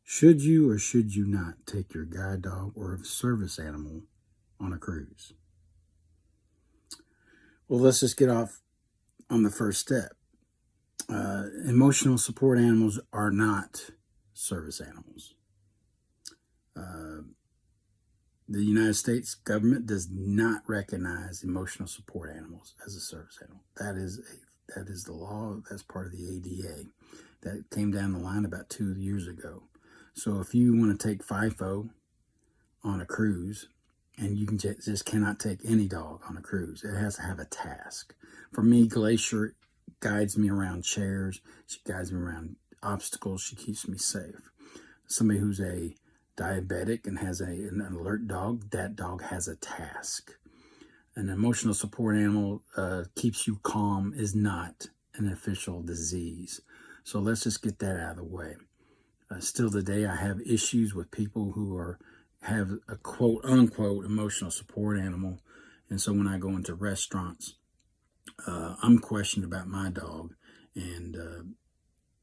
Should you or should you not take your guide dog or service animal on a cruise? Well, let's just get off on the first step. Emotional support animals are not service animals. Uh, the United States government does not recognize emotional support animals as a service animal. That is the law. That's part of the ADA that came down the line about 2 years ago. So if you want to take FIFO on a cruise, and you can just cannot take any dog on a cruise. It has to have a task. For me, Glacier guides me around chairs. She guides me around obstacles. She keeps me safe. Somebody who's a diabetic and has an alert dog, that dog has a task. An emotional support animal keeps you calm is not an official disease. So let's just get that out of the way. Still today, I have issues with people who have a quote unquote emotional support animal. And so when I go into restaurants, I'm questioned about my dog and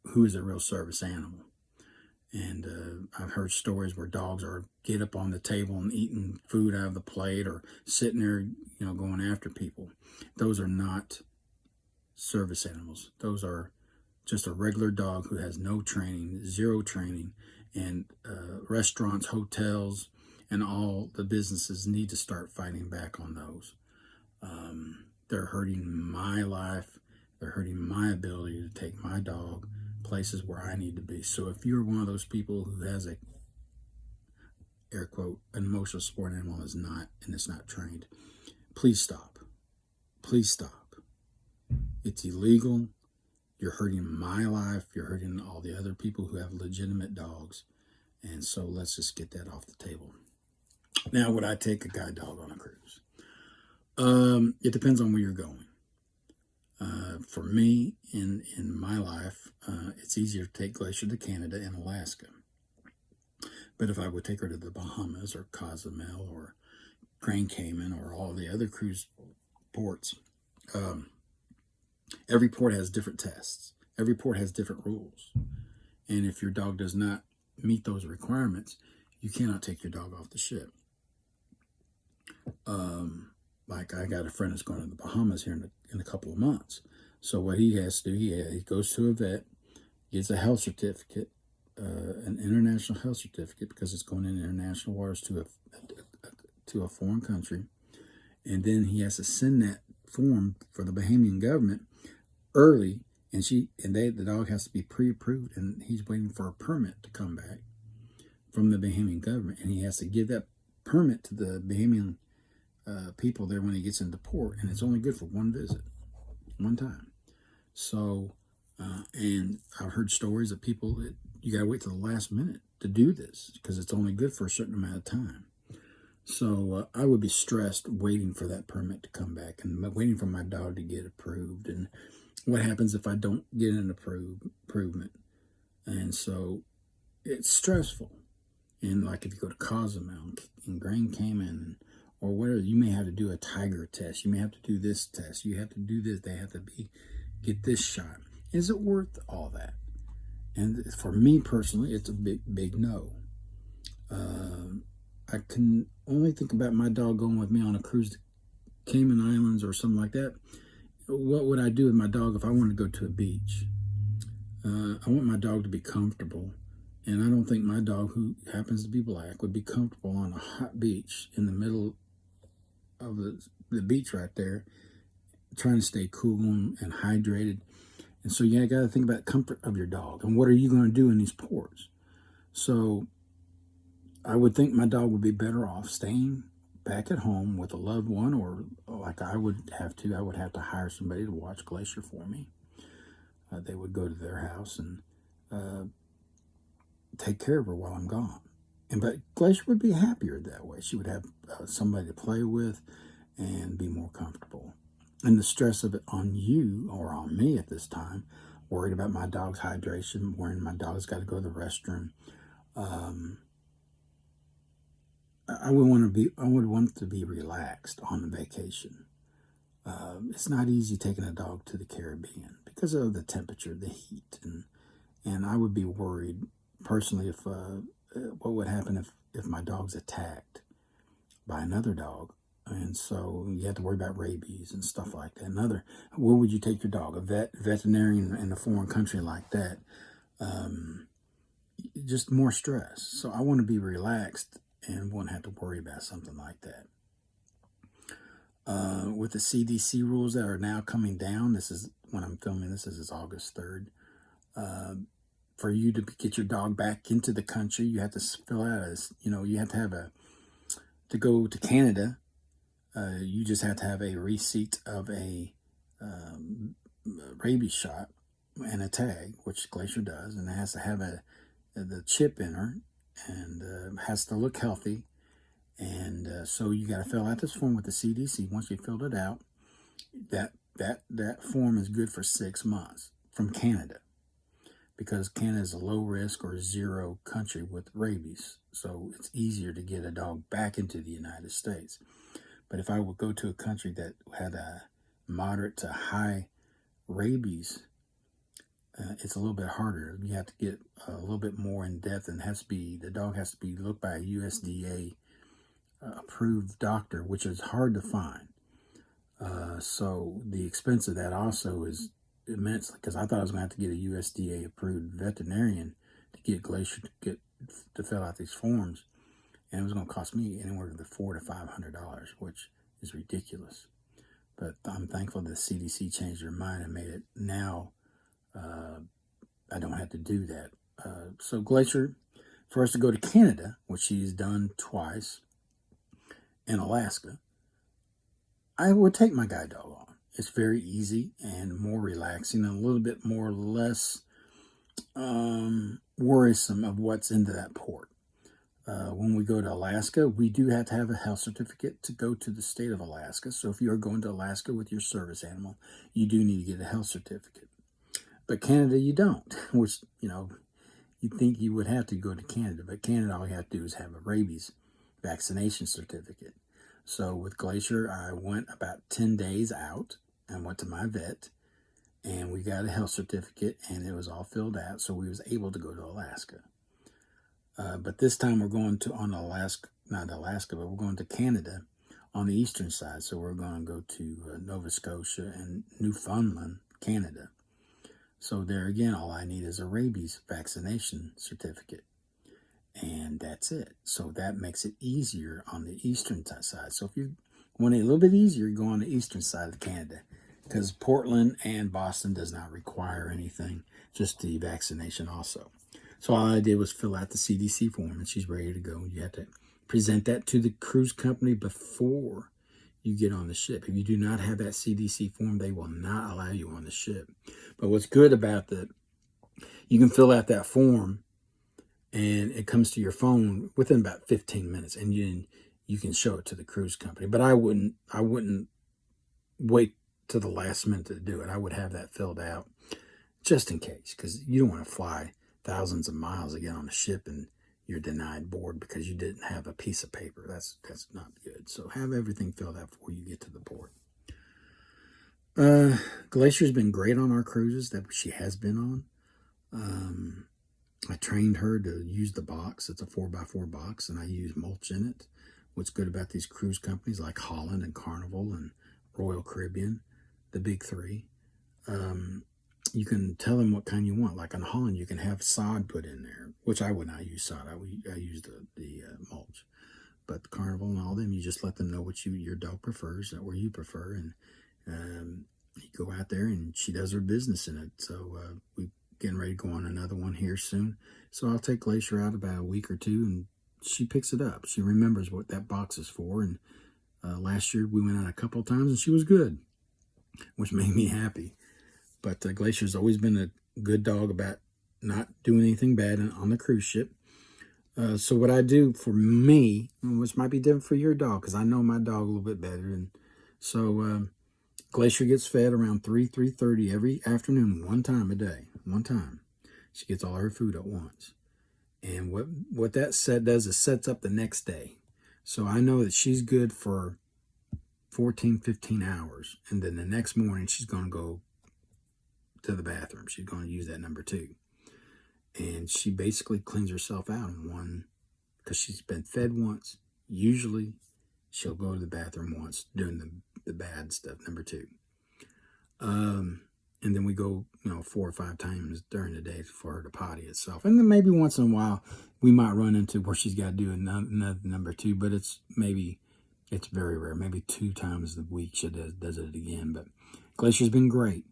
who is a real service animal. And I've heard stories where dogs are get up on the table and eating food out of the plate or sitting there, going after people. Those are not service animals. Those are just a regular dog who has no training, zero training, and restaurants, hotels, and all the businesses need to start fighting back on those. They're hurting my life. They're hurting my ability to take my dog places where I need to be. So if you're one of those people who has a air quote an emotional support animal is not and it's not trained, please stop. Please stop. It's illegal. You're hurting my life. You're hurting all the other people who have legitimate dogs. And so let's just get that off the table. Now, would I take a guide dog on a cruise? It depends on where you're going. For me, in my life, it's easier to take Glacier to Canada and Alaska. But if I would take her to the Bahamas or Cozumel or Grand Cayman or all the other cruise ports, every port has different tests. Every port has different rules. And if your dog does not meet those requirements, you cannot take your dog off the ship. Like I got a friend that's going to the Bahamas here in a couple of months. So what he has to do, he goes to a vet, gets a health certificate, an international health certificate because it's going in international waters to a foreign country, and then he has to send that form for the Bahamian government early, and the dog has to be pre-approved, and he's waiting for a permit to come back from the Bahamian government, and he has to give that permit to the Bahamian people there when he gets into port, and it's only good for one visit, one time. So, and I've heard stories of people that you got to wait till the last minute to do this because it's only good for a certain amount of time. So I would be stressed waiting for that permit to come back and waiting for my dog to get approved. And what happens if I don't get an improvement? And so it's stressful. And like if you go to Cozumel and Grand Cayman or whatever, you may have to do a tiger test. You may have to do this test. You have to do this. They have to get this shot. Is it worth all that? And for me personally, it's a big no. I can only think about my dog going with me on a cruise to Cayman Islands or something like that. What would I do with my dog if I wanted to go to a beach? I want my dog to be comfortable. And I don't think my dog, who happens to be black, would be comfortable on a hot beach in the middle of the beach right there, trying to stay cool and hydrated. And so you got to think about the comfort of your dog and what are you going to do in these ports. So I would think my dog would be better off staying back at home with a loved one, or like I would have to hire somebody to watch Glacier for me. They would go to their house and take care of her while I'm gone. But Glacier would be happier that way. She would have somebody to play with and be more comfortable. And the stress of it on you or on me at this time, worried about my dog's hydration, worrying my dog's got to go to the restroom. I would want to be relaxed on vacation. It's not easy taking a dog to the Caribbean because of the temperature, the heat, and I would be worried personally, if what would happen if my dog's attacked by another dog, and so you have to worry about rabies and stuff like that. Where would you take your dog? A veterinarian in a foreign country like that, just more stress. So I want to be relaxed and won't have to worry about something like that. With the CDC rules that are now coming down, this is when I'm filming this is August 3rd. For you to get your dog back into the country, you have to fill out you have to have to go to Canada. You just have to have a receipt of a rabies shot and a tag, which Glacier does, and it has to have the chip in her, and has to look healthy. And so you got to fill out this form with the CDC. Once you filled it out, that form is good for 6 months from Canada, because Canada is a low risk or zero country with rabies. So it's easier to get a dog back into the United States. But if I would go to a country that had a moderate to high rabies, it's a little bit harder. You have to get a little bit more in depth, and the dog has to be looked by a USDA approved doctor, which is hard to find. So the expense of that also is immense, because I thought I was going to have to get a USDA approved veterinarian to get Glacier to fill out these forms, and it was going to cost me anywhere from $400 to $500, which is ridiculous. But I'm thankful that the CDC changed their mind and made it now. I don't have to do that. So Glacier, for us to go to Canada, which she's done twice, in Alaska, I would take my guide dog on. It's very easy and more relaxing, and a little bit less worrisome of what's into that port. When we go to Alaska, we do have to have a health certificate to go to the state of Alaska. So if you are going to Alaska with your service animal, you do need to get a health certificate. But Canada, you don't, which, you'd think you would have to go to Canada. But Canada, all you have to do is have a rabies vaccination certificate. So with Glacier, I went about 10 days out and went to my vet, and we got a health certificate, and it was all filled out, so we was able to go to Alaska. But this time we're going to but we're going to Canada on the eastern side. So we're going to go to Nova Scotia and Newfoundland, Canada. So there again, all I need is a rabies vaccination certificate, and that's it. So that makes it easier on the eastern side. So if you want it a little bit easier, go on the eastern side of Canada, because Portland and Boston does not require anything, just the vaccination also. So all I did was fill out the CDC form, and she's ready to go. You have to present that to the cruise company before you get on the ship. If you do not have that CDC form, they will not allow you on the ship. But what's good about you can fill out that form, and it comes to your phone within about 15 minutes, and you can show it to the cruise company. But I wouldn't wait to the last minute to do it. I would have that filled out just in case, because you don't want to fly thousands of miles to get on a ship and you're denied board because you didn't have a piece of paper. That's not good. So have everything filled out before you get to the port. Glacier's been great on our cruises that she has been on. I trained her to use the box. It's a 4x4 box, and I use mulch in it. What's good about these cruise companies like Holland and Carnival and Royal Caribbean, the big three, you can tell them what kind you want. Like on Holland, you can have sod put in there, which I would not use sod. I use the mulch. But Carnival and all them, you just let them know what your dog prefers or you prefer, and you go out there and she does her business in it. So we getting ready to go on another one here soon. So I'll take Glacier out about a week or two, and she picks it up. She remembers what that box is for. And last year we went out a couple of times and she was good, which made me happy. But Glacier's always been a good dog about not doing anything bad on the cruise ship. So what I do for me, which might be different for your dog, because I know my dog a little bit better. And so Glacier gets fed around 3:30 every afternoon, one time a day. One time. She gets all her food at once. And what that does is sets up the next day. So I know that she's good for 14, 15 hours. And then the next morning, she's going to go to the bathroom. She's going to use that number 2. And she basically cleans herself out in one, because she's been fed once. Usually she'll go to the bathroom once doing the bad stuff, number two. And then we go, 4 or 5 times during the day for her to potty itself. And then maybe once in a while we might run into where she's got to do another number two, but it's very rare. Maybe 2 times a week she does it again. But Glacier's been great.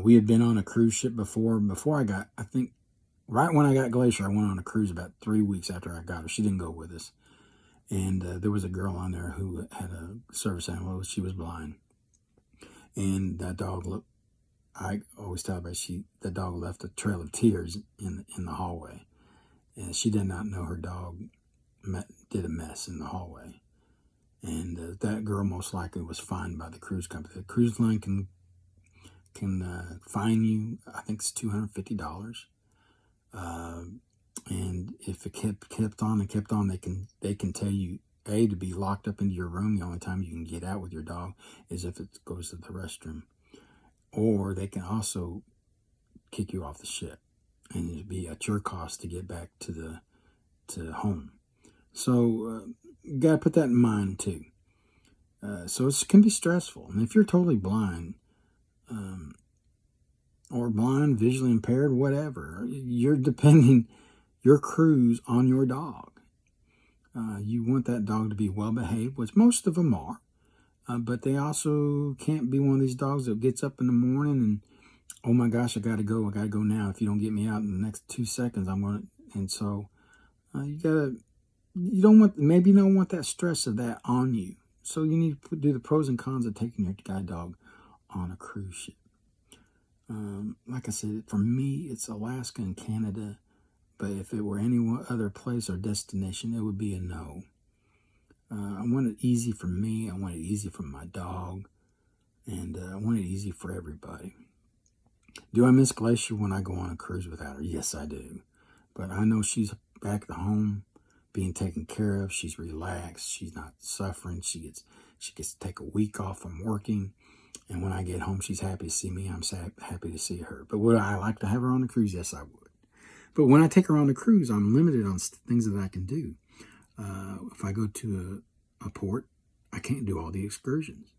We had been on a cruise ship before I think right when I got Glacier, I went on a cruise about 3 weeks after I got her. She didn't go with us. And there was a girl on there who had a service animal. She was blind. And that dog looked, I always tell everybody, the dog left a trail of tears in the hallway. And she did not know her dog did a mess in the hallway. And that girl most likely was fined by the cruise company. The cruise line can fine you, I think it's $250. And if it kept on and kept on, they can tell you, to be locked up into your room. The only time you can get out with your dog is if it goes to the restroom. Or they can also kick you off the ship, and it'd be at your cost to get back to home. So you got to put that in mind too. So it can be stressful. And if you're totally blind, or blind, visually impaired, whatever, you're depending your cruise on your dog. You want that dog to be well behaved, which most of them are. But they also can't be one of these dogs that gets up in the morning and, oh my gosh, I got to go now. If you don't get me out in the next 2 seconds, I'm going to. And so you don't want that stress of that on you. So you need to do the pros and cons of taking your guide dog on a cruise ship. Like I said, for me, it's Alaska and Canada. But if it were any other place or destination, it would be a no. I want it easy for me. I want it easy for my dog. And I want it easy for everybody. Do I miss Glacier when I go on a cruise without her? Yes, I do. But I know she's back at home, being taken care of. She's relaxed. She's not suffering. She gets to take a week off from working. And when I get home, she's happy to see me. I'm happy to see her. But would I like to have her on the cruise? Yes, I would. But when I take her on the cruise, I'm limited on things that I can do. If I go to a port, I can't do all the excursions.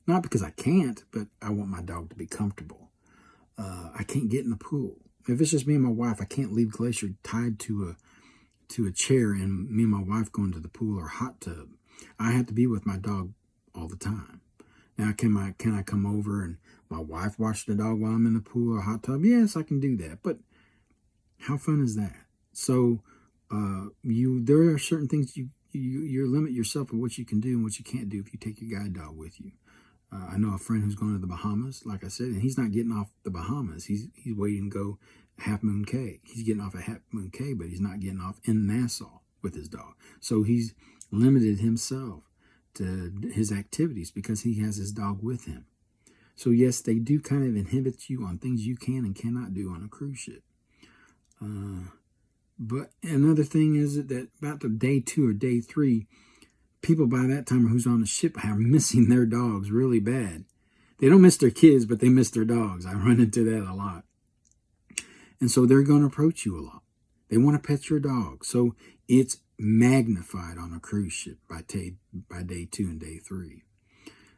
Not because I can't, but I want my dog to be comfortable. I can't get in the pool. If it's just me and my wife, I can't leave Glacier tied to a chair and me and my wife going to the pool or hot tub. I have to be with my dog all the time. Now, can I come over and my wife watch the dog while I'm in the pool or hot tub? Yes, I can do that. But how fun is that? So there are certain things you limit yourself on what you can do and what you can't do if you take your guide dog with you. I know a friend who's going to the Bahamas, like I said, and he's not getting off the Bahamas. He's waiting to go Half Moon Cay. He's getting off at Half Moon Cay, but he's not getting off in Nassau with his dog. So he's limited himself to his activities because he has his dog with him. So yes, they do kind of inhibit you on things you can and cannot do on a cruise ship. But another thing is that about the day 2 or day 3, people by that time who's on the ship are missing their dogs really bad. They don't miss their kids, but they miss their dogs. I run into that a lot. And so they're going to approach you a lot. They want to pet your dog. So it's magnified on a cruise ship by day 2 and day 3.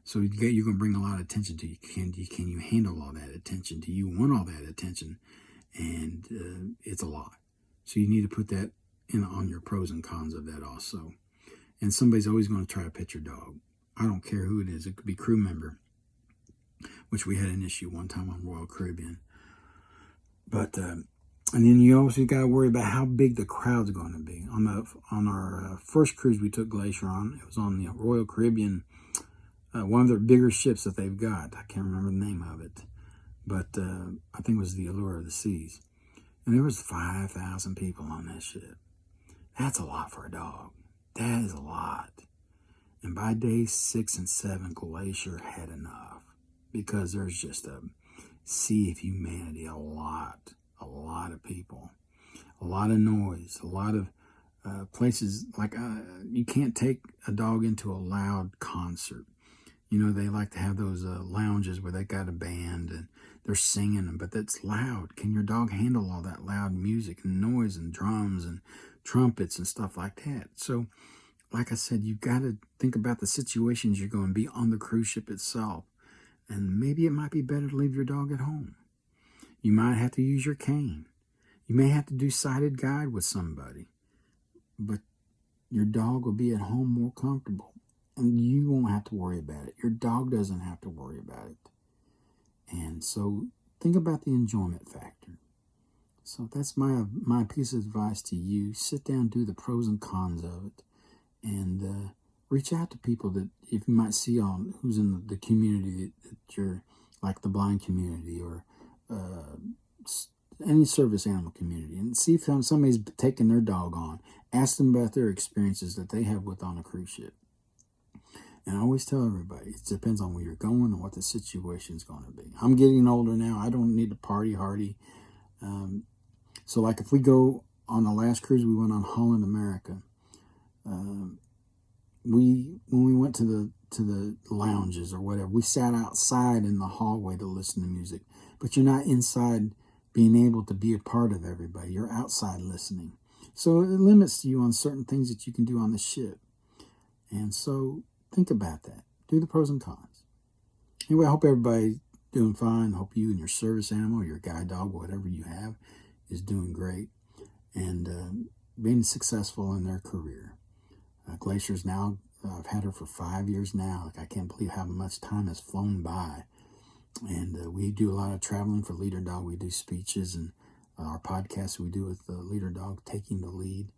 So you're going to bring a lot of attention to you. Can you handle all that attention? Do you want all that attention? And it's a lot. So you need to put that on your pros and cons of that also. And somebody's always going to try to pet your dog. I don't care who it is. It could be crew member, which we had an issue one time on Royal Caribbean. But and then you also got to worry about how big the crowd's going to be. On our first cruise we took Glacier on, it was on the Royal Caribbean, one of their bigger ships that they've got. I can't remember the name of it, but I think it was the Allure of the Seas. And there was 5,000 people on that ship. That's a lot for a dog. That is a lot. And by day 6 and 7, Glacier had enough because there's just a sea of humanity, a lot of people, a lot of noise, a lot of places like you can't take a dog into a loud concert. You know, they like to have those lounges where they got a band and they're singing, but that's loud. Can your dog handle all that loud music and noise and drums and trumpets and stuff like that? So, like I said, you've got to think about the situations you're going to be on the cruise ship itself. And maybe it might be better to leave your dog at home. You might have to use your cane. You may have to do sighted guide with somebody. But your dog will be at home more comfortable. And you won't have to worry about it. Your dog doesn't have to worry about it. And so think about the enjoyment factor. So that's my piece of advice to you. Sit down, do the pros and cons of it, and reach out to people that if you might see on who's in the community that you're, like the blind community or any service animal community, and see if somebody's taking their dog on. Ask them about their experiences that they have with on a cruise ship. And I always tell everybody, it depends on where you're going and what the situation's going to be. I'm getting older now. I don't need to party hardy. So like if we go on the last cruise we went on Holland America, when we went to the lounges or whatever, we sat outside in the hallway to listen to music. But you're not inside being able to be a part of everybody. You're outside listening. So it limits you on certain things that you can do on the ship. And so think about that. Do the pros and cons. Anyway, I hope everybody's doing fine. I hope you and your service animal, your guide dog, whatever you have, is doing great and being successful in their career. Glacier's now, I've had her for 5 years now. Like, I can't believe how much time has flown by. And we do a lot of traveling for Leader Dog. We do speeches and our podcast we do with Leader Dog, Taking the Lead.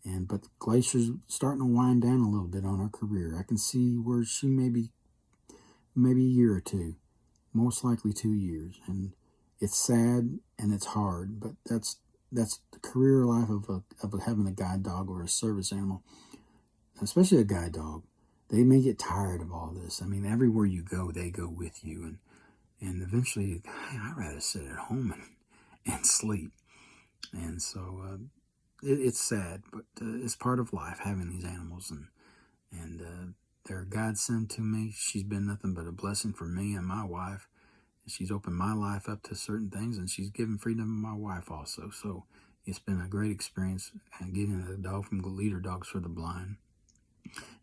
But Glacier's starting to wind down a little bit on her career. I can see where she maybe a year or two, most likely 2 years. And it's sad and it's hard, but that's the career life of having a guide dog or a service animal, especially a guide dog. They may get tired of all this. I mean, everywhere you go, they go with you. And eventually, I'd rather sit at home and sleep. And so it's sad, but it's part of life, having these animals. And they're a godsend to me. She's been nothing but a blessing for me and my wife. She's opened my life up to certain things, and she's given freedom to my wife also. So it's been a great experience getting a dog from Leader Dogs for the Blind.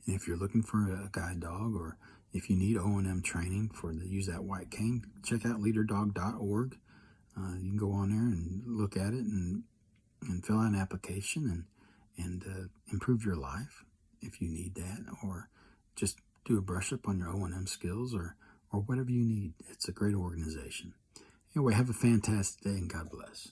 And if you're looking for a guide dog, or if you need O&M training use that white cane, check out leaderdog.org. You can go on there and look at it and fill out an application and improve your life if you need that, or just do a brush up on your O&M skills or whatever you need. It's a great organization. Anyway, have a fantastic day and God bless.